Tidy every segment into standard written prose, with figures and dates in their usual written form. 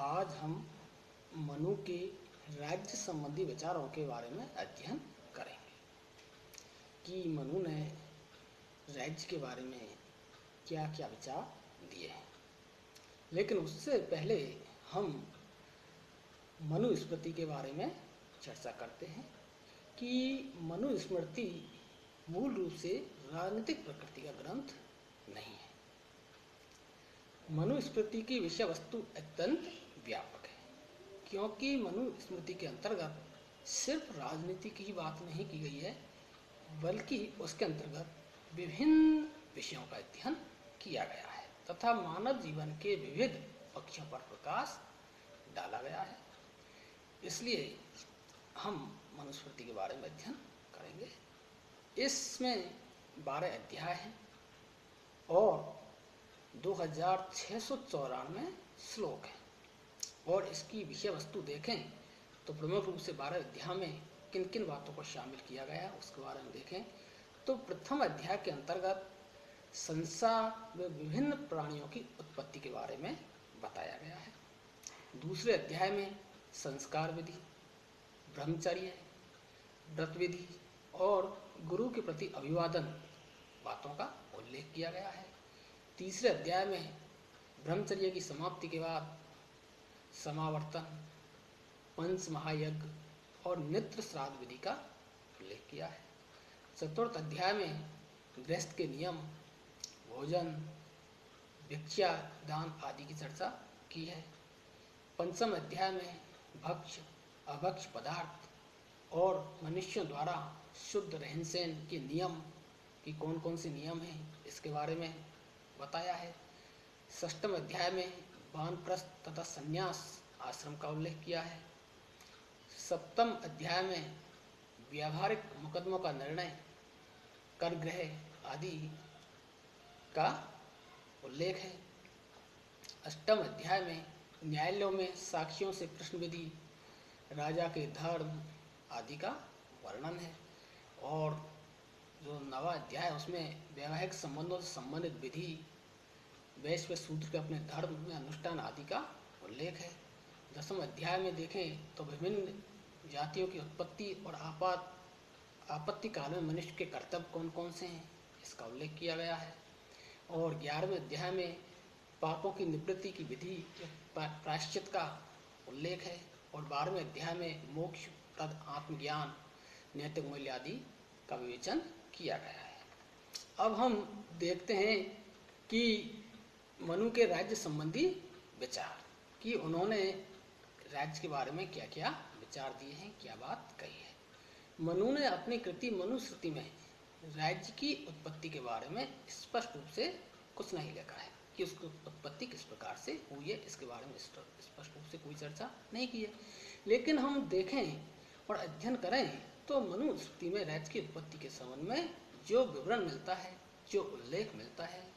आज हम मनु के राज्य संबंधी विचारों के बारे में अध्ययन करेंगे कि मनु ने राज्य के बारे में क्या क्या विचार दिए हैं। लेकिन उससे पहले हम मनुस्मृति के बारे में चर्चा करते हैं कि मनुस्मृति मूल रूप से राजनीतिक प्रकृति का ग्रंथ नहीं है। मनुस्मृति की विषय वस्तु अत्यंत व्यापक है, क्योंकि मनुस्मृति के अंतर्गत सिर्फ राजनीति की बात नहीं की गई है, बल्कि उसके अंतर्गत विभिन्न विषयों का अध्ययन किया गया है तथा मानव जीवन के विविध पक्षों पर प्रकाश डाला गया है। इसलिए हम मनुस्मृति के बारे में अध्ययन करेंगे। इसमें 12 अध्याय हैं और 2694 श्लोक हैं। और इसकी विषय वस्तु देखें तो प्रमुख रूप से 12 अध्याय में किन किन बातों को शामिल किया गया है उसके बारे में देखें तो प्रथम अध्याय के अंतर्गत संसार में विभिन्न प्राणियों की उत्पत्ति के बारे में बताया गया है। दूसरे अध्याय में संस्कार विधि, ब्रह्मचर्य, व्रत विधि और गुरु के प्रति अभिवादन बातों का उल्लेख किया गया है। तीसरे अध्याय में ब्रह्मचर्य की समाप्ति के बाद समावर्तन, पंच महायज्ञ और नेत्र श्राद्ध विधि का उल्लेख किया है। चतुर्थ अध्याय में गृहस्थ के नियम, भोजन, भिक्षा, दान आदि की चर्चा की है। पंचम अध्याय में भक्ष्य, अभक्ष्य पदार्थ और मनुष्यों द्वारा शुद्ध रहन सहन के नियम कि कौन कौन से नियम हैं इसके बारे में बताया है। षष्ठम अध्याय में वानप्रस्थ तथा संन्यास आश्रम का उल्लेख किया है। सप्तम अध्याय में व्यावहारिक मुकदमों का निर्णय, कर ग्रह आदि का उल्लेख है। अष्टम अध्याय में न्यायालयों में साक्षियों से प्रश्न विधि, राजा के धर्म आदि का वर्णन है। और जो नवा अध्याय है उसमें वैवाहिक संबंधों से संबंधित विधि, वैश्य शूद्र के अपने धर्म में अनुष्ठान आदि का उल्लेख है। दसम अध्याय में देखें तो विभिन्न जातियों की उत्पत्ति और आपत्ति काल में मनुष्य के कर्तव्य कौन कौन से हैं इसका उल्लेख किया गया है। और 11वें अध्याय में पापों की निवृत्ति की विधि, प्रायश्चित का उल्लेख है। और 12वें अध्याय में मोक्ष प्रद आत्मज्ञान, नैतिक मूल्य आदि का विवेचन किया गया है। अब हम देखते हैं कि मनु के राज्य संबंधी विचार कि उन्होंने राज्य के बारे में क्या क्या विचार दिए हैं, क्या बात कही है। मनु ने अपनी कृति मनुस्मृति में राज्य की उत्पत्ति के बारे में स्पष्ट रूप से कुछ नहीं लिखा है कि उसकी उत्पत्ति किस प्रकार से हुई है, इसके बारे में स्पष्ट रूप से कोई चर्चा नहीं की है। लेकिन हम देखें और अध्ययन करें तो मनुस्मृति में राज्य की उत्पत्ति के संबंध में जो विवरण मिलता है, जो उल्लेख मिलता है,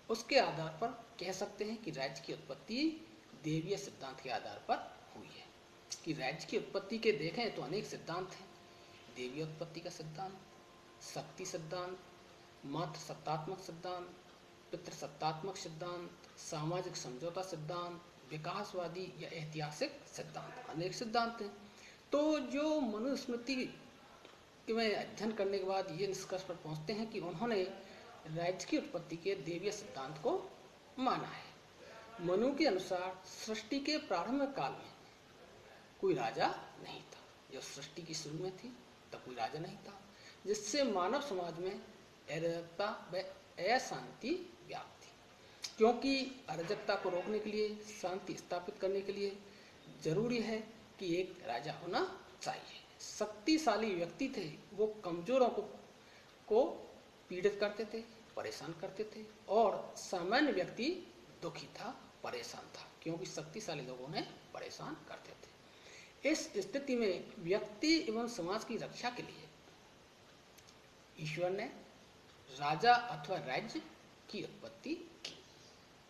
उसके आधार पर कह सकते हैं कि राज्य की उत्पत्ति देवीय सिद्धांत के आधार पर हुई है। कि राज्य की उत्पत्ति के देखें तो अनेक सिद्धांत हैं। देवीय उत्पत्ति का सिद्धांत, शक्ति सिद्धांत, मातृ सत्तात्मक सिद्धांत, पितृसत्तात्मक सिद्धांत, सामाजिक समझौता सिद्धांत, विकासवादी या ऐतिहासिक सिद्धांत, अनेक सिद्धांत हैं। तो जो मनुस्मृति में अध्ययन करने के बाद ये निष्कर्ष पर पहुंचते हैं कि उन्होंने राज्य की उत्पत्ति के देवीय सिद्धांत को माना है। मनु के अनुसार सृष्टि के प्रारंभिक काल में कोई राजा नहीं था। जब सृष्टि की शुरू में थी तब कोई राजा नहीं था, जिससे मानव समाज में अराजकता व अशांति व्याप्त थी। क्योंकि अराजकता को रोकने के लिए, शांति स्थापित करने के लिए जरूरी है कि एक राजा होना चाहिए। शक्तिशाली व्यक्ति थे, वो कमजोरों को पीड़ित करते थे, परेशान करते थे, और सामान्य व्यक्ति दुखी था, परेशान था, क्योंकि शक्तिशाली लोगों ने परेशान करते थे। इस स्थिति में व्यक्ति एवं समाज की रक्षा के लिए ईश्वर ने राजा अथवा राज्य की उत्पत्ति की।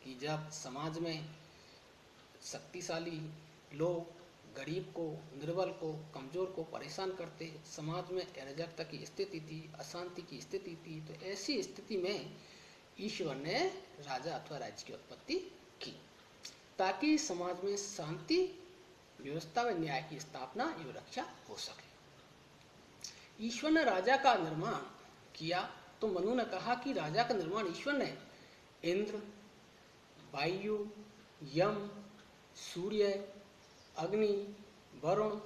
कि जब समाज में शक्तिशाली लोग गरीब को, निर्बल को, कमजोर को परेशान करते, समाज में अराजकता की स्थिति थी, अशांति की स्थिति थी, तो ऐसी स्थिति में ईश्वर ने राजा अथवा राज्य की उत्पत्ति की। ताकि समाज में शांति, व्यवस्था व न्याय की स्थापना एवं रक्षा हो सके। ईश्वर ने राजा का निर्माण किया तो मनु ने कहा कि राजा का निर्माण ईश्वर ने इंद्र, वायु, यम, सूर्य, अग्नि, वरुण,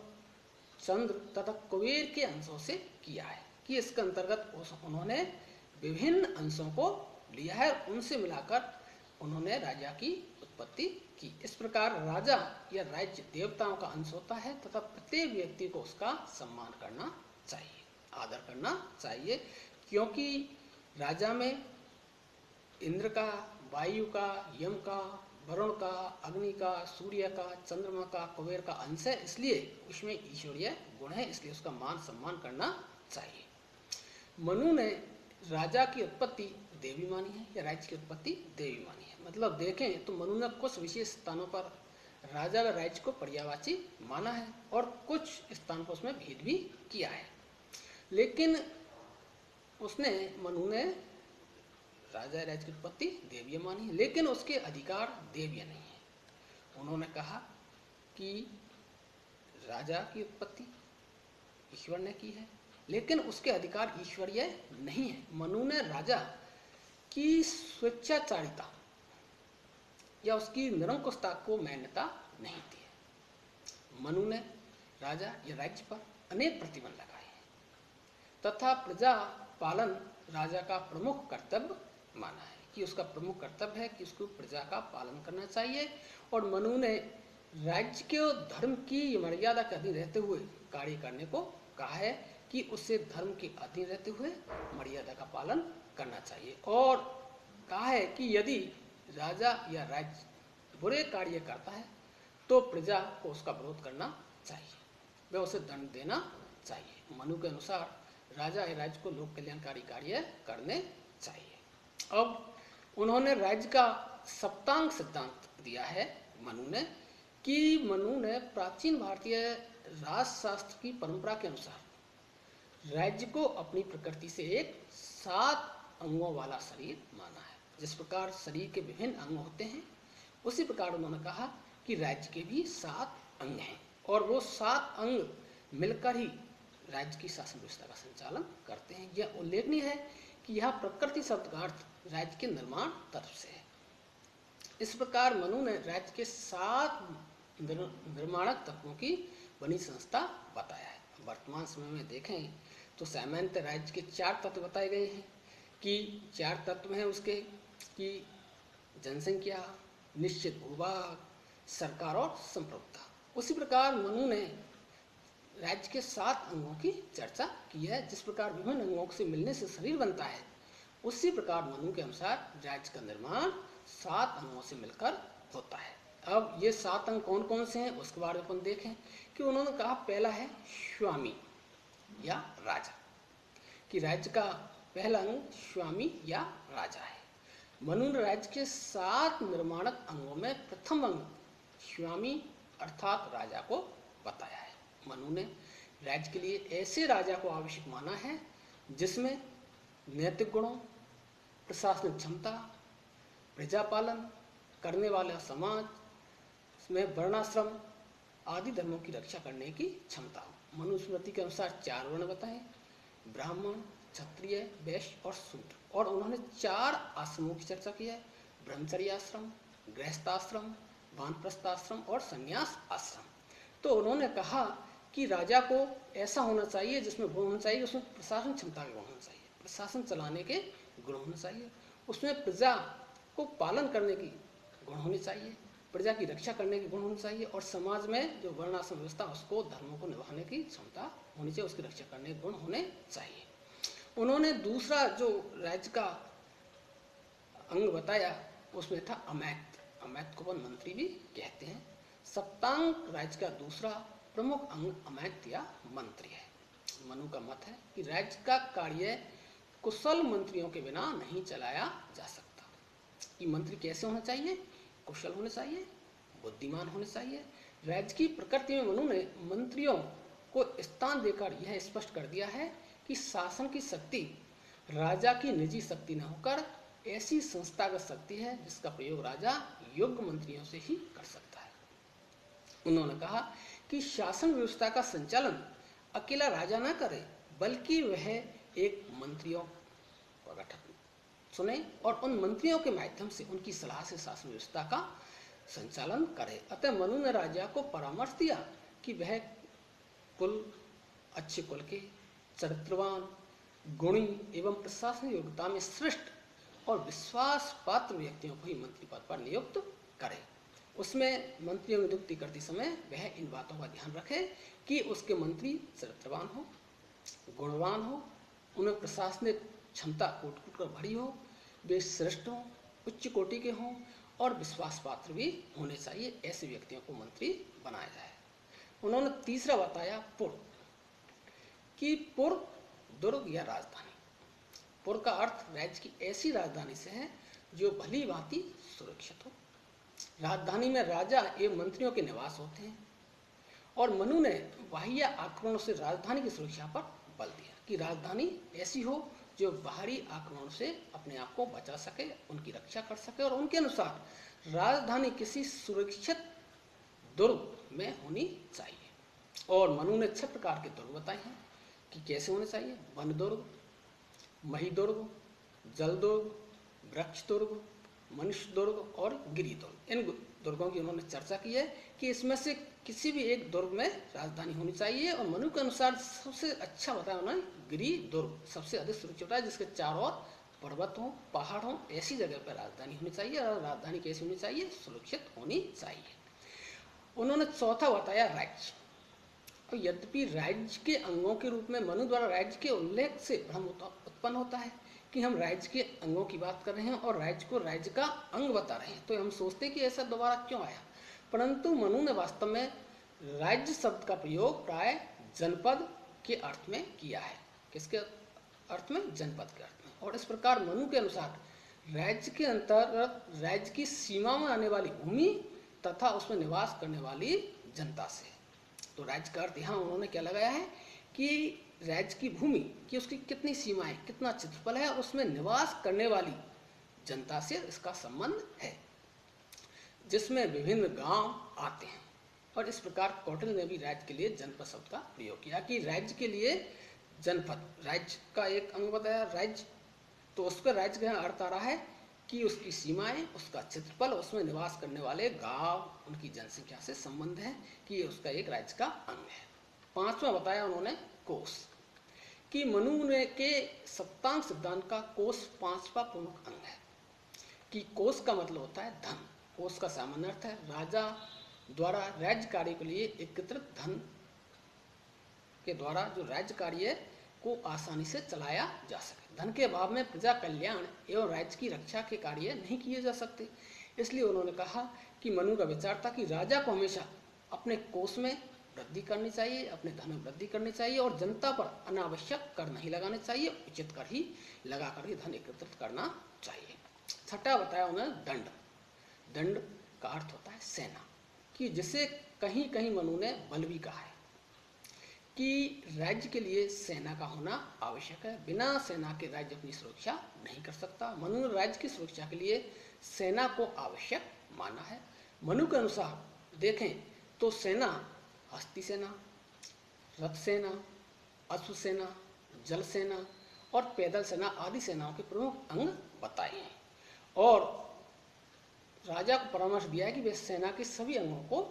चंद्र तथा कुबेर के अंशों से किया है, कि इसके अंतर्गत उन्होंने विभिन्न अंशों को लिया है और उनसे मिलाकर उन्होंने राजा की उत्पत्ति की। इस प्रकार राजा या राज्य देवताओं का अंश होता है तथा प्रत्येक व्यक्ति को उसका सम्मान करना चाहिए, आदर करना चाहिए, क्योंकि राजा में इंद्र का, वायु का, यम का, वरुण का, अग्नि का, सूर्य का, चंद्रमा का, कुबेर का अंश है, इसलिए उसमें ईश्वरीय गुण है, इसलिए उसका मान सम्मान करना चाहिए। मनु ने राजा की उत्पत्ति देवी मानी है या राज्य की उत्पत्ति देवी मानी है। मतलब देखें तो मनु ने कुछ विशेष स्थानों पर राजा व राज्य को पर्यायवाची माना है और कुछ स्थानों पर उसमें भेद भी किया है, लेकिन मनु ने राजा राज्य की उत्पत्ति देवीय मानी है, लेकिन उसके अधिकार देवीय नहीं है। उन्होंने कहा कि राजा की उत्पत्ति ईश्वर ने की है, लेकिन उसके अधिकार ईश्वरीय नहीं है। मनु ने राजा की स्वेच्छाचारिता या उसकी निरंकुशता को मान्यता नहीं दी है। मनु ने राजा या राज्य पर अनेक प्रतिबंध लगाए हैं तथा प्रजा पालन राजा का प्रमुख कर्तव्य माना है, कि उसका प्रमुख कर्तव्य है कि उसको प्रजा का पालन करना चाहिए। और मनु ने राज्य के धर्म की मर्यादा के अधीन रहते हुए कार्य करने को कहा है, कि उससे धर्म के अधीन रहते हुए मर्यादा का पालन करना चाहिए। और कहा है कि यदि राजा या राज्य बुरे कार्य करता है तो प्रजा को उसका विरोध करना चाहिए, वह उसे दंड देना चाहिए। मनु के अनुसार राजा या राज्य को लोक कल्याणकारी कार्य करने चाहिए। अब उन्होंने राज्य का सप्तांग सिद्धांत दिया है मनु ने, कि मनु ने प्राचीन भारतीय राजशास्त्र की परंपरा के अनुसार राज्य को अपनी प्रकृति से एक 7 अंगों वाला शरीर माना है। जिस प्रकार शरीर के विभिन्न अंग होते हैं, उसी प्रकार उन्होंने कहा कि राज्य के भी 7 अंग हैं और वो 7 अंग मिलकर ही राज्य की शासन व्यवस्था का संचालन करते हैं। यह उल्लेखनीय है कि यह प्रकृति शब्द का अर्थ राज्य के निर्माण तत्व से है। इस प्रकार मनु ने राज्य के 7 निर्माणक तत्वों की बनी संस्था बताया है। वर्तमान समय में देखें तो सामान्यतः राज्य के 4 तत्व बताए गए हैं, कि 4 तत्व हैं उसके, कि जनसंख्या, निश्चित भूभाग, सरकार और संप्रभुता। उसी प्रकार मनु ने राज्य के 7 अंगों की चर्चा की है। जिस प्रकार विभिन्न अंगों से मिलने से शरीर बनता है, उसी प्रकार मनु के अनुसार राज्य का निर्माण 7 अंगों से मिलकर होता है। अब ये 7 अंग कौन कौन से हैं उसके बारे में अपन देखें, कि उन्होंने कहा पहला है स्वामी या राजा, कि राज्य का पहला अंग स्वामी या राजा है। मनु ने राज्य के 7 निर्माणक अंगों में प्रथम अंग स्वामी अर्थात राजा को बताया है। मनु ने राज्य के लिए ऐसे राजा को आवश्यक माना है जिसमें नैतिक गुणों, प्रशासनिक क्षमता, प्रजापालन करने वाला समाज में वर्णाश्रम आदि धर्मों की रक्षा करने की क्षमता हो। मनुस्मृति के अनुसार 4 वर्ण बताए, ब्राह्मण, क्षत्रिय, वैश्य और शूद्र, और उन्होंने 4 आश्रमों की चर्चा की है, ब्रह्मचर्य आश्रम, गृहस्थाश्रम, वानप्रस्थाश्रम और संन्यास आश्रम। तो उन्होंने कहा कि राजा को ऐसा होना चाहिए जिसमें गुण होना चाहिए, उसमें प्रशासन क्षमता के गुण होना चाहिए, प्रशासन चलाने के गुण होने चाहिए, उसमें प्रजा को पालन करने की गुण होने चाहिए, प्रजा की रक्षा करने के गुण होने चाहिए, और समाज में जो वर्णाश्रम व्यवस्था उसको धर्मों को निभाने की क्षमता होनी चाहिए, उसकी रक्षा करने के गुण होने चाहिए। उन्होंने दूसरा जो राज्य का अंग बताया उसमें था अमैत्य। अमैत्य को अपन मंत्री भी कहते हैं। सप्तांग राज्य का दूसरा प्रमुख अंग अमैत्य या मंत्री है। मनु का मत है कि राज्य का कार्य कुशल मंत्रियों के बिना नहीं चलाया जा सकता। कि मंत्री कैसे होना चाहिए? कुशल होने चाहिए, बुद्धिमान होने चाहिए। राज्य की प्रकृति में मनु ने मंत्रियों को स्थान देकर यह स्पष्ट कर दिया है कि शासन की शक्ति राजा की निजी शक्ति न होकर ऐसी संस्थागत शक्ति है जिसका प्रयोग राजा योग्य मंत्रियों से ही कर सकता है। उन्होंने कहा कि शासन व्यवस्था का संचालन अकेला राजा न करे, बल्कि वह एक मंत्रियों का गठन सुने और उन मंत्रियों के माध्यम से उनकी सलाह से शासन व्यवस्था का संचालन करे। अतः मनु ने राजा को परामर्श दिया कि वह अच्छे कुल के चरित्रवान, गुणी एवं प्रशासन योग्यता में श्रेष्ठ और विश्वास पात्र व्यक्तियों को ही मंत्री पद पर नियुक्त करे। उसमें मंत्रियों की नियुक्ति करते समय वह इन बातों का ध्यान रखे कि उसके मंत्री चरित्रवान हो, गुणवान हो, उनमें प्रशासनिक क्षमता कूट कूट कर भरी हो, वे श्रेष्ठ हों, उच्च कोटि के हों और विश्वास पात्र भी होने चाहिए। ऐसे व्यक्तियों को मंत्री बनाया जाए। उन्होंने तीसरा बताया पुर, कि पुर दुर्ग या राजधानी। पुर का अर्थ राज्य की ऐसी राजधानी से है जो भली भांति सुरक्षित हो। राजधानी में राजा एवं मंत्रियों के निवास होते हैं और मनु ने बाह्य आक्रमणों से राजधानी की सुरक्षा पर बल दिया कि राजधानी ऐसी हो जो बाहरी आक्रमण से अपने आप को बचा सके, उनकी रक्षा कर सके और उनके अनुसार राजधानी किसी सुरक्षित दुर्ग में होनी चाहिए। और मनु ने 6 प्रकार के दुर्ग बताए हैं कि कैसे होने चाहिए। वन दुर्ग, मही दुर्ग, जल दुर्ग, वृक्ष दुर्ग, मनुष्य दुर्ग और गिरि दुर्ग। इन दुर्गों की उन्होंने चर्चा की है कि इसमें से किसी भी एक दुर्ग में राजधानी होनी चाहिए और मनु के अनुसार सबसे अच्छा बताया उन्होंने गिरि दुर्ग सबसे अधिक सुरक्षित होता है, जिसके चारों ओर पर्वत हो, पहाड़ हो, ऐसी जगह पर राजधानी होनी चाहिए। और राजधानी कैसी होनी चाहिए? सुरक्षित होनी चाहिए। उन्होंने चौथा बताया राज्य। तो यद्यपि राज्य के अंगों के रूप में मनु द्वारा राज्य के उल्लेख से भ्रम उत्पन्न होता है कि हम राज्य के अंगों की बात कर रहे हैं और राज्य को राज्य का अंग बता रहे हैं, तो हम सोचते हैं कि ऐसा दोबारा क्यों आया। परंतु मनु ने वास्तव में राज्य शब्द का प्रयोग प्राय जनपद के अर्थ में किया है। किसके अर्थ में? जनपद के अर्थ में। और इस प्रकार मनु के अनुसार राज्य के अंतर्गत राज्य की सीमा में आने वाली भूमि तथा उसमें निवास करने वाली जनता से। तो राज्य का अर्थ यहाँ उन्होंने क्या लगाया है कि राज्य की भूमि की उसकी कितनी सीमाएं, कितना क्षेत्रफल है, उसमें निवास करने वाली जनता से इसका संबंध है, जिसमें विभिन्न गांव आते हैं। और इस प्रकार कौटिल्य ने भी राज्य के लिए जनपद शब्द का प्रयोग किया कि राज्य के लिए जनपद राज्य का एक अंग बताया राज्य, तो उस पर राज्य का अर्थ आ रहा है कि उसकी सीमाएं, उसका क्षेत्रफल, उसमें निवास करने वाले गांव, उनकी जनसंख्या से संबंध है कि ये उसका एक राज्य का अंग है। 5वां बताया उन्होंने कोष, कि मनु ने के सप्तांग सिद्धांत का कोष 5वां प्रमुख अंग है। कि कोष का मतलब होता है धन। कोष का सामान्य अर्थ है राजा द्वारा राज्य कार्य के लिए एकत्रित धन के द्वारा जो राज्य कार्य को आसानी से चलाया जा सके। धन के अभाव में प्रजा कल्याण एवं राज्य की रक्षा के कार्य नहीं किए जा सकते। इसलिए उन्होंने कहा कि मनु का विचार था कि राजा को हमेशा अपने कोष में वृद्धि करनी चाहिए, अपने धन में वृद्धि करनी चाहिए और जनता पर अनावश्यक कर नहीं लगाने चाहिए, उचित कर ही लगाकर ही धन एकत्रित करना चाहिए। 6वां बताया उन्होंने दंड। दंड का अर्थ होता है सेना, कि जिसे कहीं कहीं मनु ने बल भी कहा है कि राज्य के लिए सेना का होना आवश्यक है। बिना सेना के राज्य अपनी सुरक्षा नहीं कर सकता। मनु ने राज्य की सुरक्षा के लिए सेना को आवश्यक माना है। मनु के अनुसार देखें तो सेना हस्ती सेना, रथ सेना, अश्व सेना, जल सेना और पैदल सेना आदि सेनाओं के प्रमुख अंग बताए हैं और राजा को परामर्श दिया है कि वे सेना के सभी अंगों को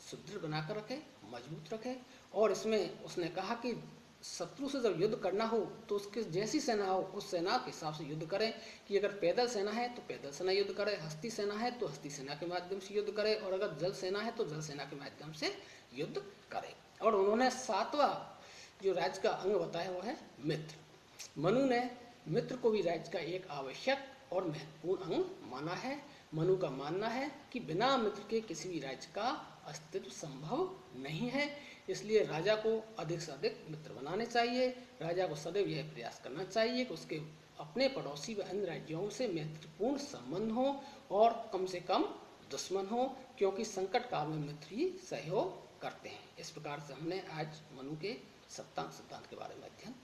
सुदृढ़ बनाकर रखे, मजबूत रखे। और इसमें उसने कहा कि शत्रु से जब युद्ध करना हो तो उसके जैसी सेना हो उस सेना के हिसाब से युद्ध करें, कि अगर पैदल सेना है तो पैदल सेना युद्ध करे, हस्ती सेना है तो हस्ती सेना के माध्यम से युद्ध करे और अगर जल सेना है तो जल सेना के माध्यम से युद्ध करे। और उन्होंने 7वां जो राज्य का अंग बताया वो है मित्र। मनु ने मित्र को भी राज्य का एक आवश्यक और महत्वपूर्ण अंग माना है। मनु का मानना है कि बिना मित्र के किसी भी राज्य का अस्तित्व संभव नहीं है। इसलिए राजा को अधिक से अधिक मित्र बनाने चाहिए। राजा को सदैव यह प्रयास करना चाहिए कि उसके अपने पड़ोसी व अन्य राज्यों से मैत्रीपूर्ण संबंध हो और कम से कम दुश्मन हो, क्योंकि संकट काल में मित्र ही सहयोग करते हैं। इस प्रकार से हमने आज मनु के सप्तांग सिद्धांत के बारे में अध्ययन